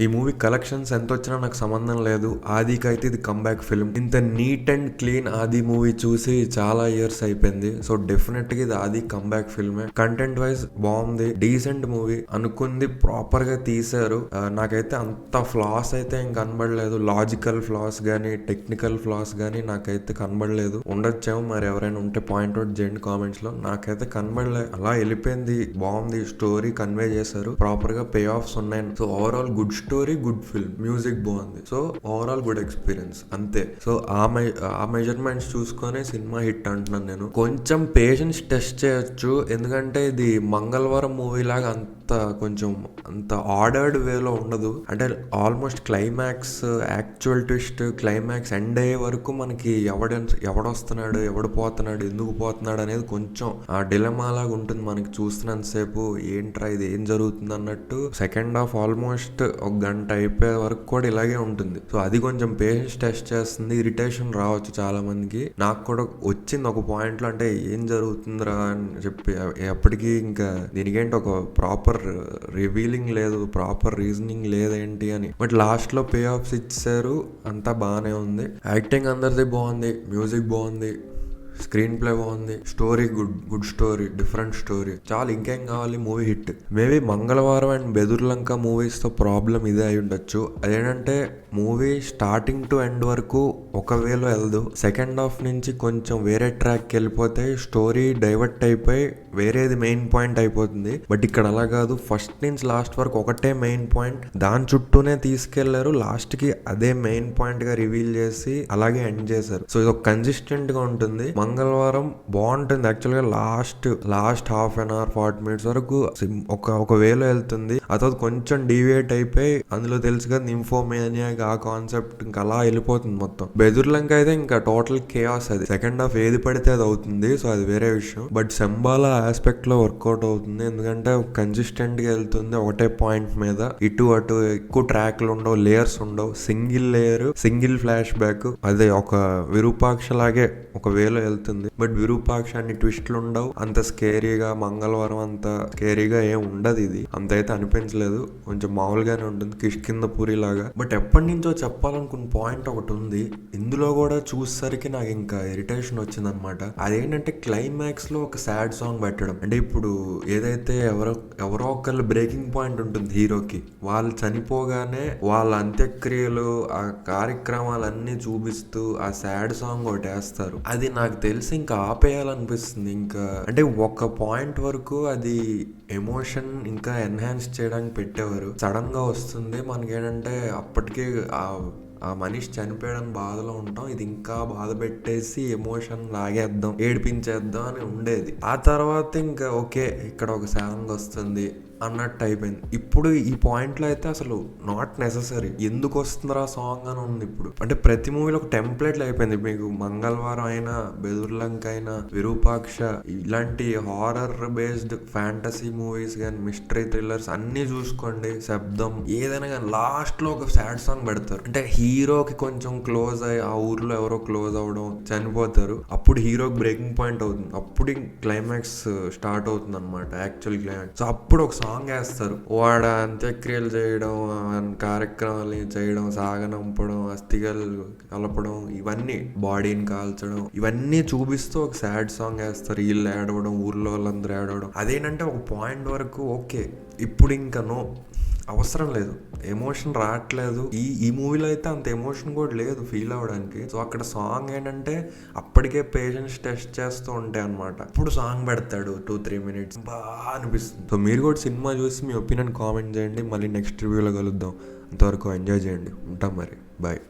ఈ movie collections ఎంత వచ్చినా నాకు సంబంధం లేదు. ఆదికి అయితే ఇది కంబ్యాక్ ఫిల్మ్. ఇంత నీట్ అండ్ క్లీన్ ఆది మూవీ చూసి చాలా ఇయర్స్ అయిపోయింది. సో డెఫినెట్ గా ఇది ఆది కంబ్యాక్ ఫిల్మే. కంటెంట్ వైజ్ బాగుంది, డీసెంట్ మూవీ. అనుకుంది ప్రాపర్ గా తీశారు. నాకైతే అంత ఫ్లాస్ అయితే ఏం కనబడలేదు. లాజికల్ ఫ్లాస్ గానీ టెక్నికల్ ఫ్లాస్ గానీ నాకైతే కనబడలేదు. ఉండొచ్చేమో, మరి ఎవరైనా ఉంటే పాయింట్ అవుట్ చేయండి కామెంట్స్ లో. నాకైతే కనబడలేదు, అలా వెళ్ళిపోయింది. బాగుంది, స్టోరీ కన్వే చేశారు, ప్రాపర్ గా పే ఆఫ్స్ ఉన్నాయి. So overall good story, good film, music బాగుంది. సో ఓవరాల్ గుడ్ ఎక్స్పీరియన్స్ అంతే. సో ఆ మెజర్మెంట్స్ చూసుకొని సినిమా హిట్ అంటున్నాను నేను. కొంచెం పేషెన్స్ టెస్ట్ చేయొచ్చు, ఎందుకంటే ఇది మంగళవారం మూవీ లాగా కొంచెం అంత ఆర్డర్డ్ వేలో ఉండదు. అంటే almost climax, actual twist, climax end అయ్యే వరకు మనకి ఎవడొస్తున్నాడు, ఎవడు పోతున్నాడు, ఎందుకు పోతున్నాడు అనేది కొంచెం ఆ డిలమా లాగా ఉంటుంది మనకి చూస్తున్నంతసేపు. ఏంట్రా ఇది, ఏం జరుగుతుంది అన్నట్టు. సెకండ్ హాఫ్ ఆల్మోస్ట్ ఒక గంట అయిపోయే వరకు కూడా ఇలాగే ఉంటుంది. సో అది కొంచెం పేషెన్స్ టెస్ట్ చేస్తుంది. ఇరిటేషన్ రావచ్చు చాలా మందికి, నాకు కూడా వచ్చింది ఒక పాయింట్ లో. అంటే ఏం జరుగుతుందిరా అని చెప్పి ఎప్పటికీ ఇంకా దీనికేంటి ఒక ప్రాపర్ రివీలింగ్ లేదు, ప్రాపర్ రీజనింగ్ లేదేంటి అని. బట్ లాస్ట్ లో పే ఆఫ్స్ ఇచ్చారు, అంతా బాగానే ఉంది. యాక్టింగ్ అందరిది బాగుంది, మ్యూజిక్ బాగుంది, స్క్రీన్ ప్లే బాగుంది, story good story, different story. చాలా ఇంకేం కావాలి, మూవీ హిట్. మేబీ మంగళవారం అండ్ బెదుర్లంక మూవీస్ తో ప్రాబ్లం ఇదే అయి ఉండొచ్చు. అదేంటంటే మూవీ స్టార్టింగ్ టు ఎండ్ వరకు ఒక వేలో వెళ్దు. సెకండ్ హాఫ్ నుంచి కొంచెం వేరే ట్రాక్కి వెళ్ళిపోతే స్టోరీ డైవర్ట్ అయిపోయి వేరేది మెయిన్ పాయింట్ అయిపోతుంది. బట్ ఇక్కడ అలా కాదు, ఫస్ట్ నుంచి లాస్ట్ వరకు ఒకటే మెయిన్ పాయింట్, దాని చుట్టూనే తీసుకెళ్లారు. లాస్ట్ కి అదే మెయిన్ పాయింట్ గా రివీల్ చేసి అలాగే ఎండ్ చేశారు. సో ఇది ఒక కన్సిస్టెంట్ గా ఉంటుంది. మంగళవారం బాగుంటుంది యాక్చువల్ గా. Last half an hour 40 minutes వరకు ఒక వేలో వెళ్తుంది. ఆ తర్వాత కొంచెం డీవియేట్ అయిపోయి అందులో తెలుసు కదా నింఫోమేనియా, ఆ కాన్సెప్ట్ ఇంకా అలా వెళ్ళిపోతుంది మొత్తం. బెదుర్లంక అయితే ఇంకా టోటల్ కేయాస్. అది సెకండ్ హాఫ్ ఏది పడితే అది అవుతుంది. సో అది వేరే విషయం. బట్ శంబాల ఆస్పెక్ట్ లో వర్కౌట్ అవుతుంది, ఎందుకంటే కన్సిస్టెంట్ గా వెళ్తుంది ఒకటే పాయింట్ మీద. ఇటు అటు ఎక్కువ ట్రాక్లు ఉండవు, లేయర్స్ ఉండవు, single layer, single flash back. అదే ఒక విరూపాక్ష లాగే ఒక వేలో వెళ్తుంది. బట్ విరూపాక్ష అన్ని ట్విస్ట్లు ఉండవు, అంత స్కేరీగా. మంగళవారం అంత స్కేరీగా ఏం ఉండదు, ఇది అంత అయితే అనిపించలేదు. కొంచెం మామూలుగానే ఉంటుంది, కిష్కింధపురి లాగా. బట్ ఎప్పటి నుంచో చెప్పాలనుకున్న పాయింట్ ఒకటి ఉంది, ఇందులో కూడా చూసేసరికి నాకు ఇంకా ఇరిటేషన్ వచ్చింది అనమాట. అదేంటంటే క్లైమాక్స్ లో ఒక సాడ్ సాంగ్ పెట్టడం. అంటే ఇప్పుడు ఏదైతే ఎవరో ఒకళ్ళు బ్రేకింగ్ పాయింట్ ఉంటుంది హీరోకి, వాళ్ళు చనిపోగానే వాళ్ళ అంత్యక్రియలు, ఆ కార్యక్రమాలన్నీ చూపిస్తూ ఆ సాడ్ సాంగ్ ఒకటి వేస్తారు. అది నాకు తెలిసి ఇంకా ఆపేయాలనిపిస్తుంది. ఇంకా అంటే ఒక పాయింట్ వరకు అది ఎమోషన్ ఇంకా ఎన్హాన్స్ చేయడానికి పెట్టేవారు. సడన్ గా వస్తుంది మనకేంటంటే అప్పటికే ఆ మనిషి చనిపోయడం బాధలో ఉంటాం, ఇది ఇంకా బాధ పెట్టేసి ఎమోషన్ లాగేద్దాం, ఏడిపించేద్దాం అని ఉండేది. ఆ తర్వాత ఇంకా ఓకే ఇక్కడ ఒక సాంగ్ వస్తుంది అన్నట్టు అయిపోయింది. ఇప్పుడు ఈ పాయింట్ లో అయితే అసలు నాట్ నెససరీ, ఎందుకు వస్తుందిరా సాంగ్ అని ఉంది ఇప్పుడు. అంటే ప్రతి మూవీలో ఒక టెంప్లెట్లు అయిపోయింది. మీకు మంగళవారం అయినా, బెదుర్లంక అయినా, విరూపాక్ష, ఇలాంటి హారర్ బేస్డ్ ఫ్యాంటసీ మూవీస్ కానీ, మిస్టరీ థ్రిల్లర్స్ అన్ని చూసుకోండి, శబ్దం ఏదైనా కానీ లాస్ట్ లో ఒక సాడ్ సాంగ్ పెడతారు. అంటే హీరోకి కొంచెం క్లోజ్ అయ్యి ఆ ఊర్లో ఎవరో క్లోజ్ అవడం, చనిపోతారు, అప్పుడు హీరోకి బ్రేకింగ్ పాయింట్ అవుతుంది, అప్పుడు క్లైమాక్స్ స్టార్ట్ అవుతుంది అనమాట, యాక్చువల్ క్లైమాక్స్. సో అప్పుడు ఒక సాంగ్ వేస్తారు, వాడు అంత్యక్రియలు చేయడం, కార్యక్రమాలు చేయడం, సాగనంపడం, అస్థికలు కలపడం, ఇవన్నీ బాడీని కాల్చడం, ఇవన్నీ చూపిస్తూ ఒక సాడ్ సాంగ్ వేస్తారు. వీళ్ళు ఏడవడం, ఊర్లో వాళ్ళందరూ ఏడవడం. అదేంటంటే ఒక పాయింట్ వరకు ఓకే, ఇప్పుడు ఇంకా నో, అవసరం లేదు, ఎమోషన్ రావట్లేదు. ఈ మూవీలో అయితే అంత ఎమోషన్ కూడా లేదు ఫీల్ అవ్వడానికి. సో అక్కడ సాంగ్ ఏంటంటే అప్పటికే పేషెన్స్ టెస్ట్ చేస్తూ ఉంటాయి అనమాట. ఇప్పుడు సాంగ్ పెడతాడు 2-3 minutes, బాగా అనిపిస్తుంది. సో మీరు కూడా సినిమా చూసి మీ ఒపీనియన్ కామెంట్ చేయండి. మళ్ళీ నెక్స్ట్ రివ్యూలో కలుద్దాం. అంతవరకు ఎంజాయ్ చేయండి. ఉంటాం మరి, బాయ్.